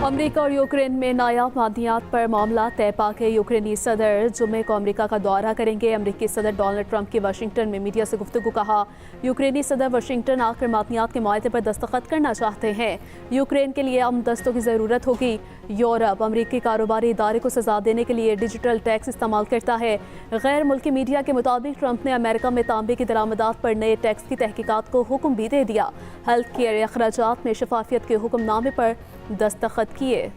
America और Ukraine में नायाब मादियात पर मामला तय पाके यूक्रेनी सदर जुम्मे को अमेरिका का दौरा करेंगे। अमेरिकी सदर डोनाल्ड ट्रंप की वाशिंगटन में मीडिया से गुफ्तगू। कहा, यूक्रेनी सदर वाशिंगटन आकर मादियात के मुआहदे पर दस्तखत करना चाहते हैं। यूक्रेन के लिए अमन दस्तों की ज़रूरत होगी। यूरोप अमेरिकी कारोबारी इदारे को सजा देने के लिए डिजिटल टैक्स इस्तेमाल करता है। गैर मुल्की मीडिया के मुताबिक ट्रंप ने अमेरिका में तांबे की दरामदात पर नए टैक्स की तहकीकात को हुक्म भी दे दिया। हेल्थ केयर अखराजात में शफाफियत के हुक्मनामे पर दस्तखत किए।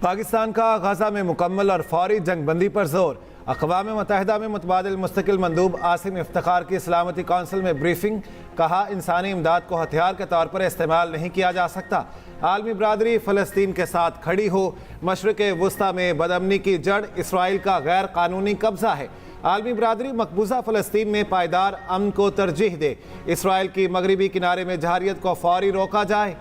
पाकिस्तान का गजा में मुकम्मल और फौरी जंगबंदी पर जोर। अक़वाम मुत्तहिदा में मुतबादिल मुस्तकिल मंदूब आसिम इफ्तिखार की सलामती कौंसिल में ब्रीफिंग। कहा, इंसानी इमदाद को हथियार के तौर पर इस्तेमाल नहीं किया जा सकता। आलमी बरादरी फ़लस्तीन के साथ खड़ी हो। मशरिक़ वुस्ता में बदअमनी की जड़ इसराइल का गैर कानूनी कब्जा है। आलमी बरादरी मकबूजा फ़लस्तीन में पायदार अमन को तरजीह दे। इसराइल की मगरबी किनारे में जहारियत को फौरी रोका जाए।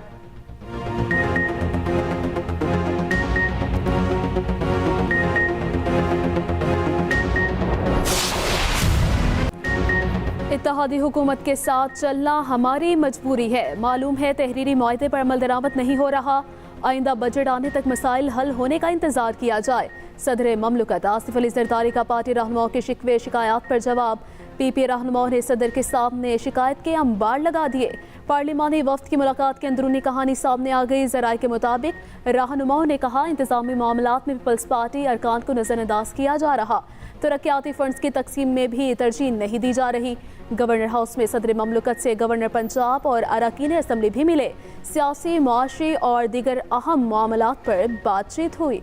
इत्तेहादी हुकूमत के साथ चलना हमारी मजबूरी है। मालूम है तहरीरी मुआहदे पर अमल दरामद नहीं हो रहा। आइंदा बजट आने तक मसाइल हल होने का इंतजार किया जाए। सदर ममलकत आसिफ अली जरदारी का पार्टी रहनुमाओं के शिकवे शिकायत पर जवाब। पीपी रहनुमाओं ने सदर के सामने शिकायत के अंबार लगा दिए। पार्लिमानी वफ्द की मुलाकात की अंदरूनी कहानी सामने आ गई। ज़राए के मुताबिक रहनुमाओं ने कहा, इंतजामी मामलात में पीपल्स पार्टी अरकान को नज़रअंदाज किया जा रहा। तरक्याती फंड्स की तकसीम में भी तरजीह नहीं दी जा रही। गवर्नर हाउस में सदर ममलकत से गवर्नर पंजाब और अरकान असम्बली भी मिले। सियासी, मुआशी और दीगर अहम मामलात पर बातचीत हुई।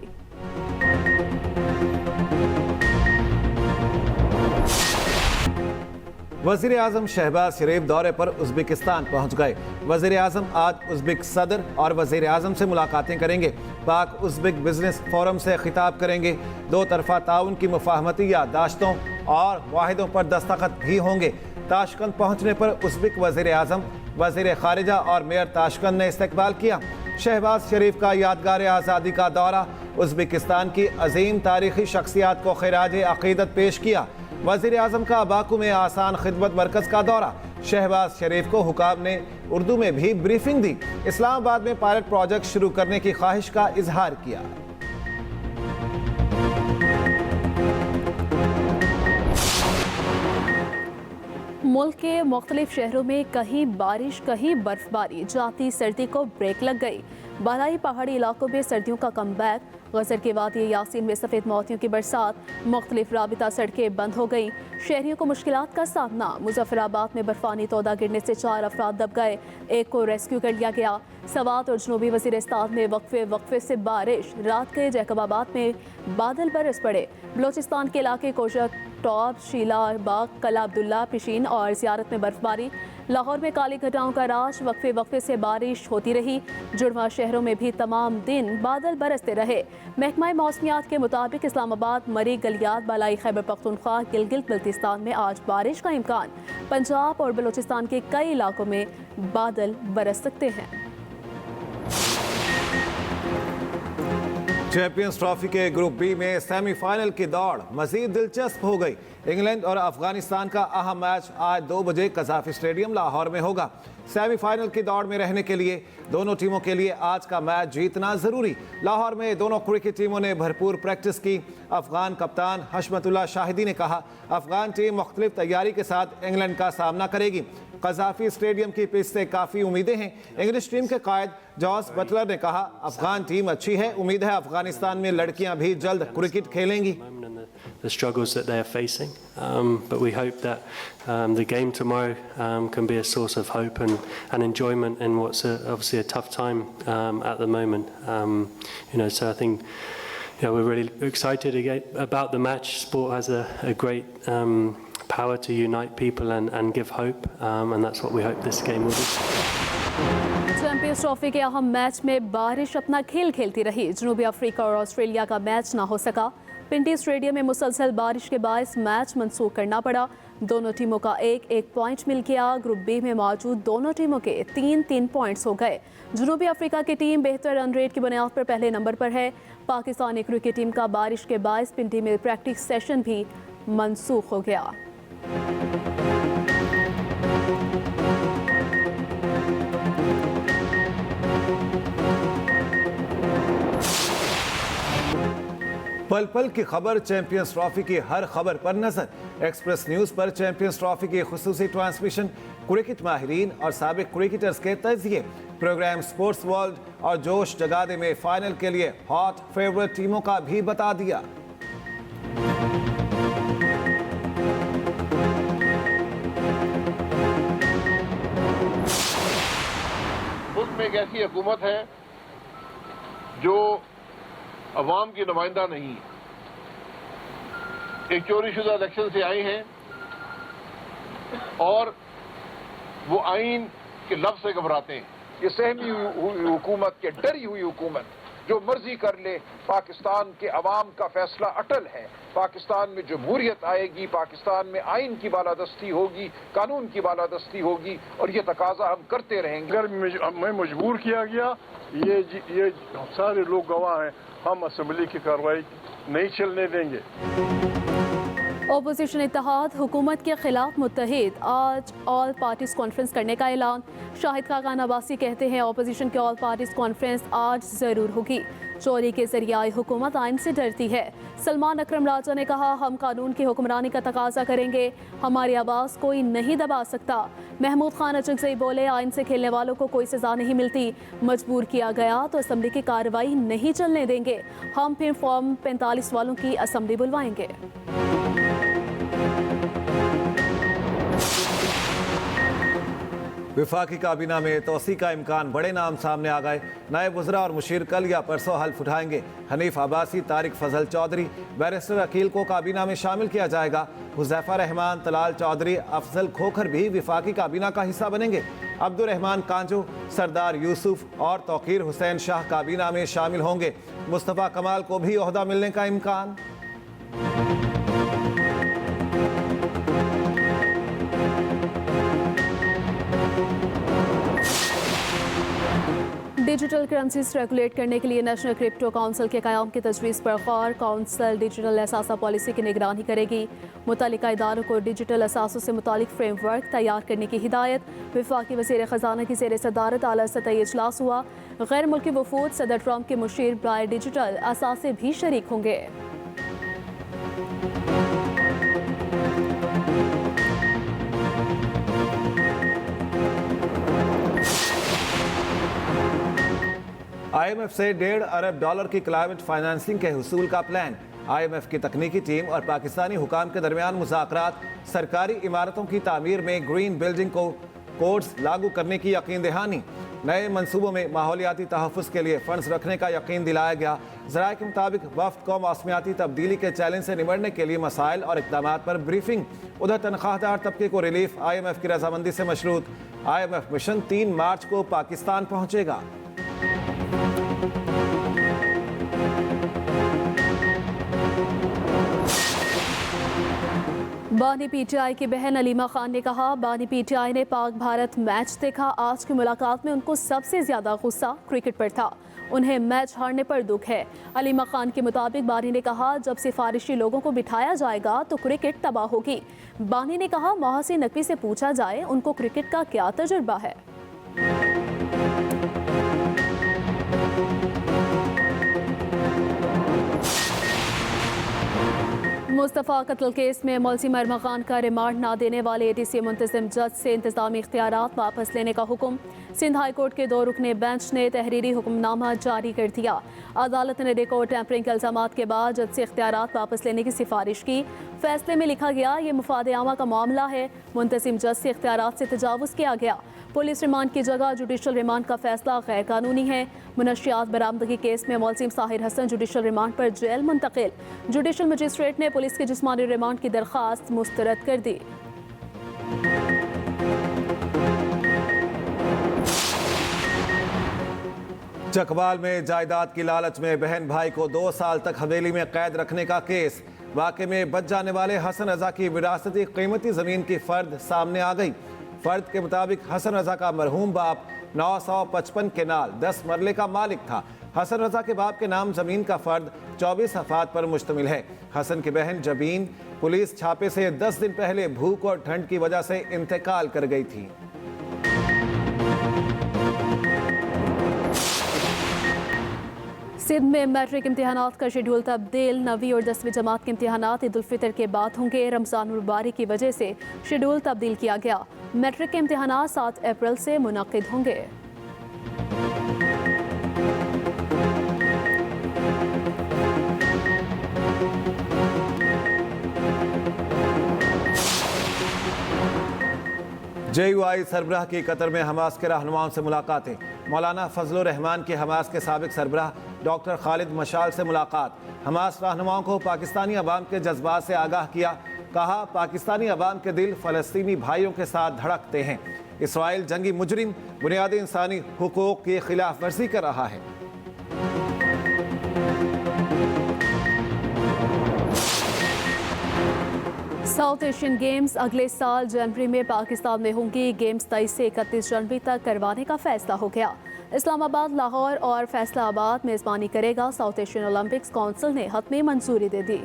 वज़ीर आज़म शहबाज शरीफ दौरे पर उज़्बेकिस्तान पहुँच गए। वज़ीर आज़म आज उज़्बेक सदर और वज़ीर आज़म से मुलाकातें करेंगे। पाक उज़्बेक बिजनेस फोरम से खिताब करेंगे। दो तरफ़ा ताउन की मुफाहमती याददाश्तों और वाहिदों पर दस्तखत भी होंगे। ताशकंद पहुँचने पर उज़्बेक वज़ीर आज़म, वज़ीर ख़ारिजा और मेयर ताशकंद ने इस्तकबाल किया। शहबाज शरीफ का यादगार आज़ादी का दौरा। उज़्बेकिस्तान की अजीम तारीख़ी शख्सियात को खिराज अक़ीदत पेश किया। वज़ीर आज़म का बाकू में आसान खिदमत मरकज़ का दौरा। शहबाज शरीफ को हुकाम ने उर्दू में भी ब्रीफिंग दी। इस्लामाबाद में पायलट प्रोजेक्ट शुरू करने की ख्वाहिश का इजहार किया। मुल्क के मुख्तलिफ शहरों में कहीं बारिश कहीं बर्फबारी, जाती सर्दी को ब्रेक लग गई। बालाई पहाड़ी इलाकों में सर्दियों का कम बैक। गजर के वादी यासीन में सफ़ेद मोतियों की बरसात। मुख्तलिफ राबिता सड़कें बंद हो गई। शहरियों को मुश्किलात का सामना। मुजफ्फराबाद में बर्फानी तोदा गिरने से 4 अफराद दब गए, एक को रेस्क्यू कर लिया गया। सवात और जनूबी वज़ीरिस्तान में वक्फे से बारिश। रात के जैकबाबाद में बादल बरस पड़े। बलोचिस्तान के इलाके कोशक, टॉप, शीला बाग, कला अब्दुल्ला, पिशीन और ज़ियारत में बर्फबारी। लाहौर में काली घटाओं का राज। वक्फे से बारिश होती रही। जुड़वा शहरों में भी तमाम दिन बादल बरसते रहे। महकमा मौसमियात के मुताबिक इस्लामाबाद, मरी, गलियात, बालाई खैबर पख्तूनख्वा, गिलगित बल्तिस्तान में आज बारिश का इम्कान। पंजाब और बलोचिस्तान के कई इलाकों में बादल बरस सकते हैं। चैंपियंस ट्रॉफी के ग्रुप बी में सेमीफाइनल की दौड़ मजीद दिलचस्प हो गई। इंग्लैंड और अफगानिस्तान का अहम मैच आज 2 बजे कज़ाफ़ी स्टेडियम लाहौर में होगा। सेमीफाइनल की दौड़ में रहने के लिए दोनों टीमों के लिए आज का मैच जीतना ज़रूरी। लाहौर में दोनों क्रिकेट टीमों ने भरपूर प्रैक्टिस की। अफगान कप्तान हशमतुल्लाह शाहिदी ने कहा, अफगान टीम मुख्तलिफ तैयारी के साथ इंग्लैंड का सामना करेगी। कज़ाफ़ी स्टेडियम की पिच से काफ़ी उम्मीदें हैं। इंग्लिश टीम के कायद जॉस बटलर ने कहा, अफगान टीम अच्छी है, उम्मीद है अफगानिस्तान में लड़कियां भी जल्द cricket खेलेंगी। The struggles that they are facing, but we hope that the game tomorrow can be a source of hope and enjoyment in what's obviously a tough time at the moment. So I think we're really excited about the match. Sport has a great power to unite people and give hope, and that's what we hope this game will be. Champions trophy के अहम match में बारिश अपना खेल खेलती रही। जनूबी Africa और ऑस्ट्रेलिया का मैच ना हो सका। पिंडी स्टेडियम में मुसलसल बारिश के बायस मैच मनसूख करना पड़ा। दोनों टीमों का एक एक पॉइंट मिल गया। ग्रुप बी में मौजूद दोनों टीमों के 3-3 पॉइंट्स हो गए। जनूबी अफ्रीका की टीम बेहतर रन रेट की बुनियाद पर पहले नंबर पर है। पाकिस्तानी क्रिकेट टीम का बारिश के बायस पिंडी में प्रैक्टिस सेशन भी मनसूख हो गया। पल पल की खबर, चैंपियंस ट्रॉफी की हर खबर पर नजर। एक्सप्रेस न्यूज पर चैंपियंस ट्रॉफी की खुसूसी ट्रांसमिशन, क्रिकेट माहिरीन और साबिक क्रिकेटर्स के तजिए, प्रोग्राम स्पोर्ट्स वर्ल्ड और जोश जगा दे में फाइनल के लिए हॉट फेवरेट टीमों का भी बता दिया। मुल्क में एक ऐसी हुकूमत है जो अवाम की नुमाइंदा नहीं है। एक चोरीशुदा इलेक्शन से आए हैं और वो आइन के लफ्ज से घबराते हैं। ये सहमी हुई हुकूमत के डरी हुई हुकूमत जो मर्जी कर ले, पाकिस्तान के अवाम का फैसला अटल है। पाकिस्तान में जमहूरियत आएगी, पाकिस्तान में आइन की बालादस्ती होगी, कानून की बालादस्ती होगी और ये तकाजा हम करते रहेंगे। अगर मैं मजबूर किया गया, ये सारे लोग गवाह हैं, हम असेंबली की कार्रवाई नहीं चलने देंगे। ओपोजिशन इत्तेहाद हुकूमत के खिलाफ मुत्तहिद, आज ऑल पार्टीज कॉन्फ्रेंस करने का ऐलान। शाहिद खाकान अब्बासी कहते हैं ओपोजिशन की ऑल पार्टीज कॉन्फ्रेंस आज ज़रूर होगी। चोरी के जरिए हुकूमत आइन से डरती है। सलमान अकरम राजा ने कहा, हम कानून की हुक्मरानी का तकाजा करेंगे, हमारी आवाज़ कोई नहीं दबा सकता। महमूद खान अचकज़ई बोले, आइन से खेलने वालों को कोई सज़ा नहीं मिलती, मजबूर किया गया तो असम्बली की कार्रवाई नहीं चलने देंगे, हम फिर फॉर्म 45 वालों की असम्बली बुलवाएंगे। विफाकी काबीना में तोसी का इम्कान, बड़े नाम सामने आ गए। नायब वज़रा और मुशीर कल या परसों हल्फ उठाएंगे। हनीफ अब्बासी, तारिक फजल चौधरी, बैरिस्टर अकील को काबीना में शामिल किया जाएगा। हुज़ैफा रहमान, तलाल चौधरी, अफजल खोखर भी विफाकी काबीना का हिस्सा बनेंगे। अब्दुर्रहमान कांजो, सरदार यूसुफ और तौकीर हुसैन शाह काबीना में शामिल होंगे। मुस्तफ़ा कमाल को भी ओहदा मिलने का इम्कान। डिजिटल करेंसीज रेगुलेट करने के लिए नेशनल क्रिप्टो काउंसिल के क़याम की तजवीज़ पर गौर। काउंसिल डिजिटल असासा पॉलिसी की निगरानी करेगी। मुतल्लिका इदारों को डिजिटल असासों से मुतालिक फ्रेमवर्क तैयार करने की हिदायत। वफाकी वज़ीर ख़जाना की ज़ेर सदारत आला सतही इजलास हुआ। गैर मुल्की वफूद, सदर ट्रंप के मुशीर ब्राय डिजिटल असासे भी शरीक होंगे। IMF से $1.5 अरब की क्लाइमेट फाइनेंसिंग के हुसूल का प्लान। IMF की तकनीकी टीम और पाकिस्तानी हुकाम के दरमियान मुज़ाकरात। सरकारी इमारतों की तामीर में ग्रीन बिल्डिंग को कोड्स लागू करने की यकीन दहानी। नए मंसूबों में माहौलियाती तहफ़्फ़ुज़ के लिए फंड्स रखने का यकीन दिलाया गया। ज़राए के मुताबिक वफ़द को मौसमियाती तब्दीली के चैलेंज से निपटने के लिए मसाइल और इक़दामात पर ब्रीफिंग। उधर तनख्वाहदार तबके को रिलीफ IMF की रजामंदी से मशरूत। IMF मिशन 3 मार्च को पाकिस्तान पहुँचेगा। बानी PTI की बहन अलीमा खान ने कहा, बानी PTI ने पाक भारत मैच देखा। आज की मुलाकात में उनको सबसे ज़्यादा गुस्सा क्रिकेट पर था। उन्हें मैच हारने पर दुख है। अलीमा खान के मुताबिक बानी ने कहा, जब सिफारिशी लोगों को बिठाया जाएगा तो क्रिकेट तबाह होगी। बानी ने कहा, मोहसिन नकवी से पूछा जाए उनको क्रिकेट का क्या तजुर्बा है। मुस्तफ़ा कत्ल केस में मुलज़िम अरमान खान का रिमांड ना देने वाले ATC मुंतज़िम जज से इंतज़ामी इख्तियारात वापस लेने का हुक्म। सिंध हाई कोर्ट के 2 रुकने बेंच ने तहरीरी हुक्मनामा जारी कर दिया। अदालत ने रिकॉर्ड टैंपरिंग के इल्ज़ामात के बाद जज से इख्तियारात वापस लेने की सिफारिश की। फैसले में लिखा गया, ये मुफाद आमा का मामला है, मुंतज़िम जज से इख्तियारात से तजावुज़ किया गया। पुलिस रिमांड की जगह जुडिशल रिमांड का फैसला गैर कानूनी है। मुनशियात बरामदगी केस में मुलज़िम साहिर हसन जुडिशल रिमांड पर जेल मुंतकिल। जुडिशल मजिस्ट्रेट ने पुलिस के जिस्मानी रिमांड की दरख्वास्त मुस्तरद कर दी। चकवाल में जायदाद की लालच में बहन भाई को 2 साल तक हवेली में कैद रखने का केस। वाक़े में बच जाने वाले हसन रजा की विरासती कीमती ज़मीन की फ़र्द सामने आ गई। फ़र्द के मुताबिक हसन रजा का मरहूम बाप 955 केनाल 10 मरले का मालिक था। हसन रजा के बाप के नाम जमीन का फर्द 24 अफाद पर मुश्तमिल है। हसन की बहन जबीन पुलिस छापे से 10 दिन पहले भूख और ठंड की वजह से इंतकाल कर गई थी। सिंध में मैट्रिक इम्तिहानात का शेड्यूल तब्दील। 9वीं और 10वीं जमात के इम्तिहानात ईद उल फितर के बाद होंगे। रमज़ान मुबारक की वजह से शेड्यूल तब्दील किया गया। मैट्रिक के इम्तिहानात 7 अप्रैल से मुनक़िद होंगे। JUI सरबराह की कतर में हमास के रहनुमाओं से मुलाकातें। मौलाना फजलुर रहमान की हमास के साबिक सरबराह डॉक्टर खालिद मशाल से मुलाकात। हमास रहनुमाओं को पाकिस्तानी अवाम के जज्बात से आगाह किया। कहा, पाकिस्तानी अवाम के दिल फ़लस्तीनी भाइयों के साथ धड़कते हैं। इसराइल जंगी मुजरिम बुनियादी इंसानी हुकूक की खिलाफ वर्जी कर रहा है। साउथ एशियन गेम्स अगले साल जनवरी में पाकिस्तान में होंगी। गेम्स 23 से 31 जनवरी तक करवाने का फैसला हो गया। इस्लामाबाद, लाहौर और फैसलाबाद मेज़बानी करेगा। साउथ एशियन ओलंपिक्स काउंसिल ने हतमी मंजूरी दे दी।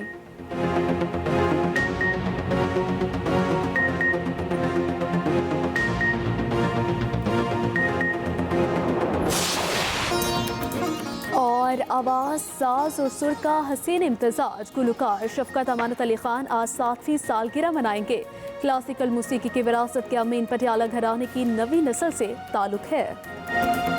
और आवाज़, साज और सुर का हसीन इम्तजाज। गुलकार शफकत अमानत अली खान आज 7वीं सालगिरह मनाएंगे। क्लासिकल मूसीकी की विरासत के अमीन पटियाला घराने की नवी नस्ल से ताल्लुक़ है।